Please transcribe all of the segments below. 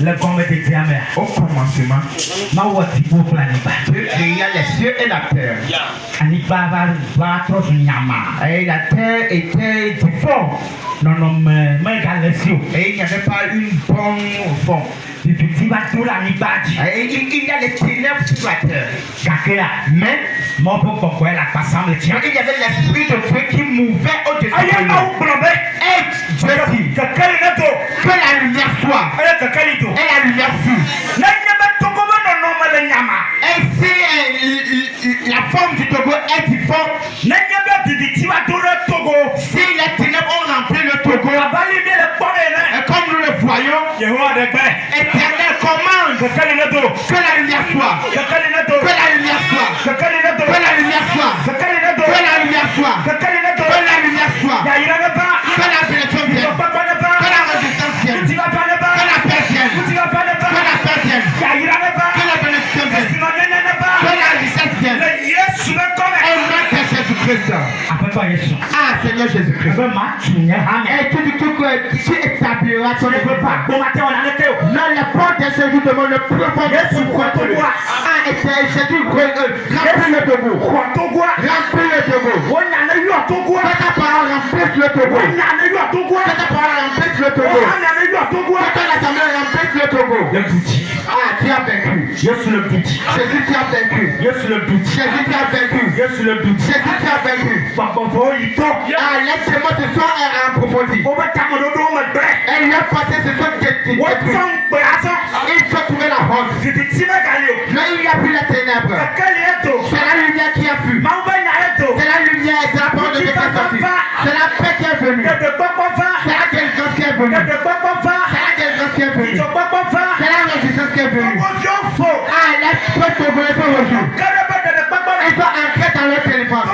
Le combat de Dieu, au commencement, ma wati pour planiba. Dieu créa les cieux et la terre. Aniba va trop nyama. Et la terre était du fond. Non, non, mais et il n'y avait pas une bombe au fond. Et il y a les ténèbres sur la terre. Mais il y avait l'esprit de Dieu qui mouvait au-dessus de nous. Et Dieu dit que la lumière soit. Et la lumière fut. Et si la forme du Togo est difforme, si les ténèbres ont rempli le Togo, et comme nous le voyons, Éternel commande que la lumière soit. Que la lumière soit. Que la lumière soit. Que la lumière soit. Que la lumière soit. Que la bénédiction vienne. Que la résistance vienne. Que la paix vienne. Que la paix vienne. Que la bénédiction vienne. Que la richesse vienne. Au nom de Jésus-Christ. Ah, Seigneur Jésus-Christ. Et tu dis que tu établiras ton époque. Non, les portes de ce jour demandent le profond de ce Togo. Ah, et c'est Jésus, remplis le Togo. Remplis le Togo. Que ta parole remplisse le Togo. Que ta parole remplisse le Togo. Que l'assemblée remplisse le Togo. Ah, tu as vaincu. Jésus, tu as vaincu. Jésus, tu as vaincu. Jésus, tu as vaincu. Ah, les démons se sont approfondis. Et leur passé se sont détruits. Ils ont trouvé la honte. Mais il n'y a plus la ténèbre. C'est la lumière qui a fui. C'est la lumière, c'est la parole de Dieu qui est sortie. C'est la paix qui est venue. C'est la délivrance qui est venue. C'est la délivrance qui est venue. C'est la résistance qui est venue. Ah, les peuples togolais sont revenus. Ils sont entrés dans leur téléphone.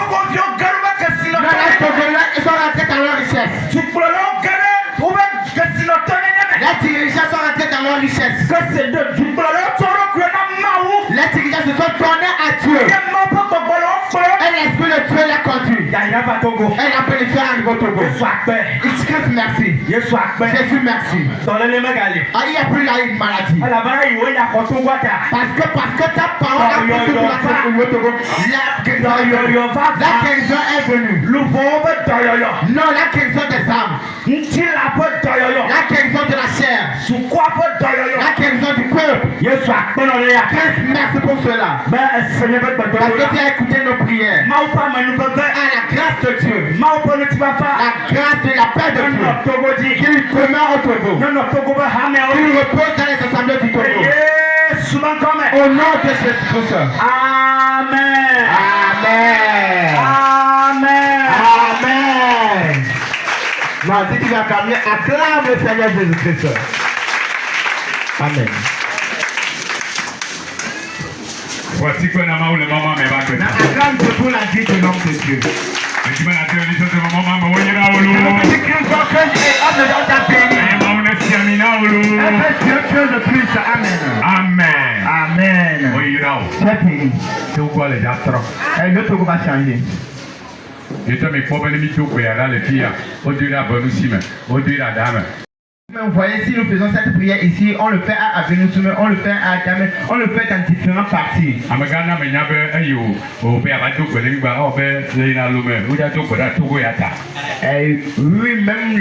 Les Togolais, ils sont rentrés dans leur richesse. Les dirigeants sont rentrés dans leur richesse. Les dirigeants se sont tournés à Dieu. Et l'esprit de Dieu les conduit. Et la bénédiction arrive au Togo. Christ, merci. Jésus, merci. Ah, il n'y a plus là une maladie. Parce que ta parole a pris toute la terre au Togo. La guérison est venue. Non, la guérison des âmes. La guérison de la chair. La guérison du peuple. Christ, merci pour cela. Parce que tu as écouté nos prières. À la grâce de Dieu. La grâce de la paix de Dieu. Qui demeure au Togo. Qui repose dans les assemblées du Togo. Au nom de Jésus-Christ. Amen. Amen. Amen. Amen. Vas-y, tu vas calmer. Acclame le Seigneur Jésus-Christ. Amen. Voici qu'on a mal le maman mais va que acclame pour la vie de l'homme de Dieu. Et tu m'as la télévision de maman mais voyez là au loup. Amen. Amen. Voyez là. C'est quoi les astros? Et le Togo va changer. Je te mets pas venir tout pour y aller les filles. Au-delà de nous si mais au-delà d'âme. Vous voyez, si nous faisons cette prière ici, on le fait à Avenue, on le fait à Djamé, on le fait dans différentes parties. Oui, même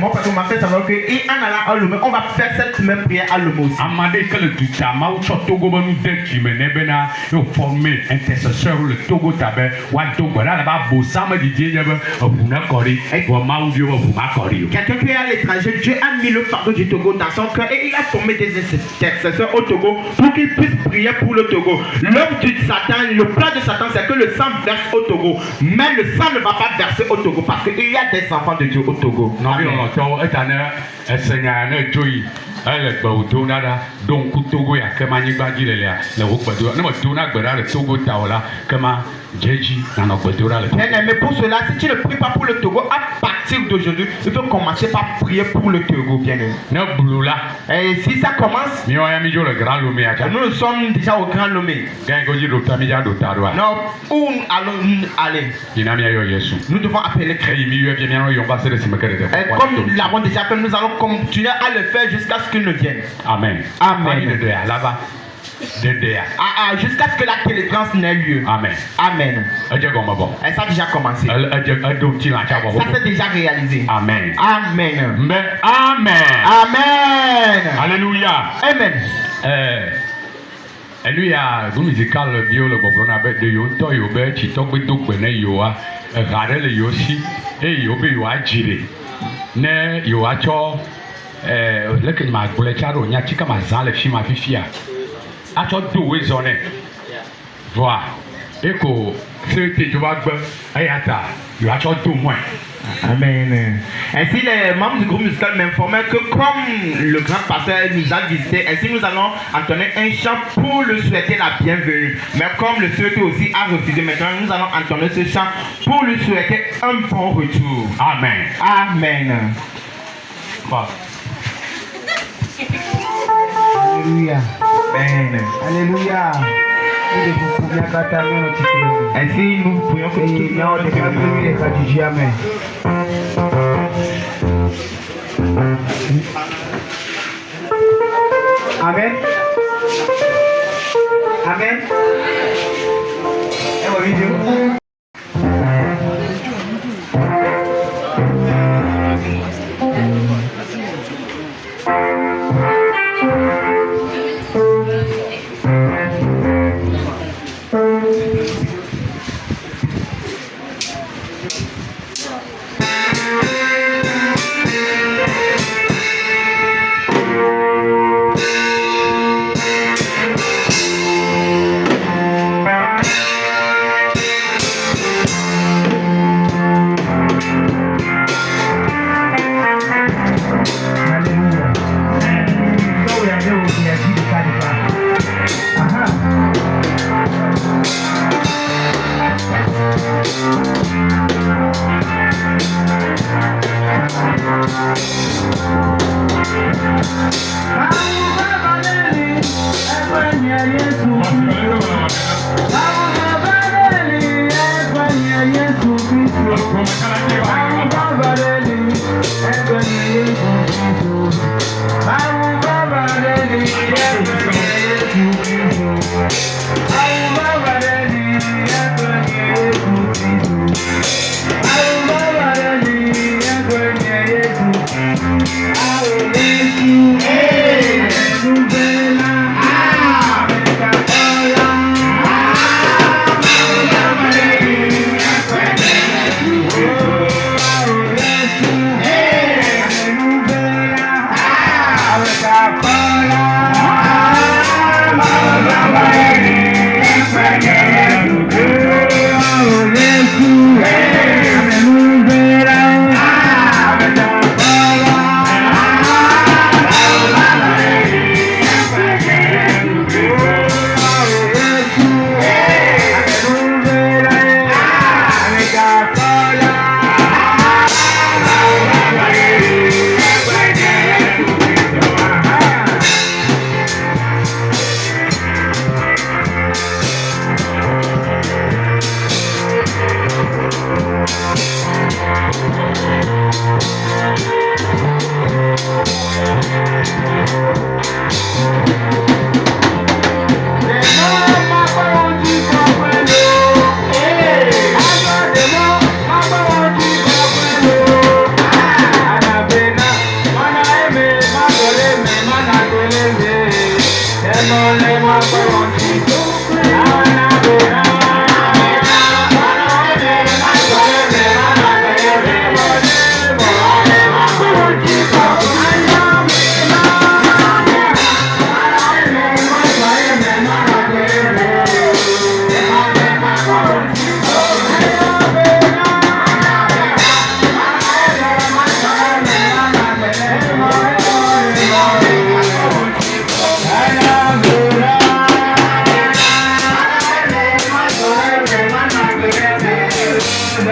mon patron m'a fait savoir que en allant à Lomé, on va faire cette même prière à Lomé aussi. Quelqu'un qui est à l'étranger, Dieu a mis le fardeau du Togo dans son cœur et il a formé des intercesseurs au Togo pour qu'ils puissent prier pour le Togo. L'œuvre du Satan, le plan de Satan, c'est que le sang verse au Togo. Mais le sang ne va pas verser au Togo parce qu'il y a des enfants de Dieu au Togo. Mais pour cela, si tu ne pries pas pour le Togo, à partir d'aujourd'hui, il faut commencer par prier pour le Togo, bien aimé. Et si ça commence, nous sommes déjà au Grand Lomé. Non, où allons-nous aller? Nous devons appeler Christ. Et comme nous l'avons déjà fait, nous allons continuer à le faire jusqu'à ce qu'il ne vienne. Amen. Amen. Jusqu'à ce que la délivrance n'ait lieu. Amen. Amen. Et ça a déjà commencé. Ça s'est déjà réalisé. Amen. Amen. Amen. Amen. Alléluia. Amen. Lui a groupe musical bio le boblona be de yo to yo be chi to gbe do gbe ne yo a gare le yo si e yo be yo a jire ne yo a cho le ke ma gbole cha ro nya chi ka ma za le fi ma fifia a cho do we zone voilà e ko se te jo ba gbe ayata yo a cho do mo. Amen. Ainsi, les membres du groupe musical m'informaient que comme le grand pasteur nous a visité, ainsi nous allons entonner un chant pour le souhaiter la bienvenue. Mais comme le souhaiter aussi a refusé, maintenant nous allons entonner ce chant pour lui souhaiter un bon retour. Amen. Amen. Bon. Alléluia. Amen. Alléluia. Ainsi, nous prions que tout le monde est Amen. Amen. Amen. Et what do?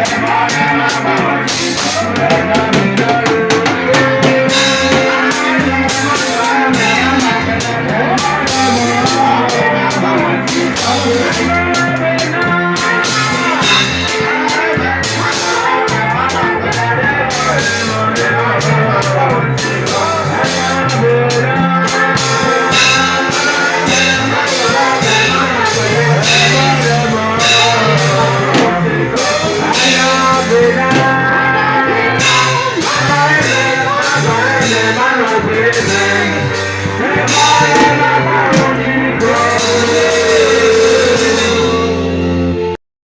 Amen.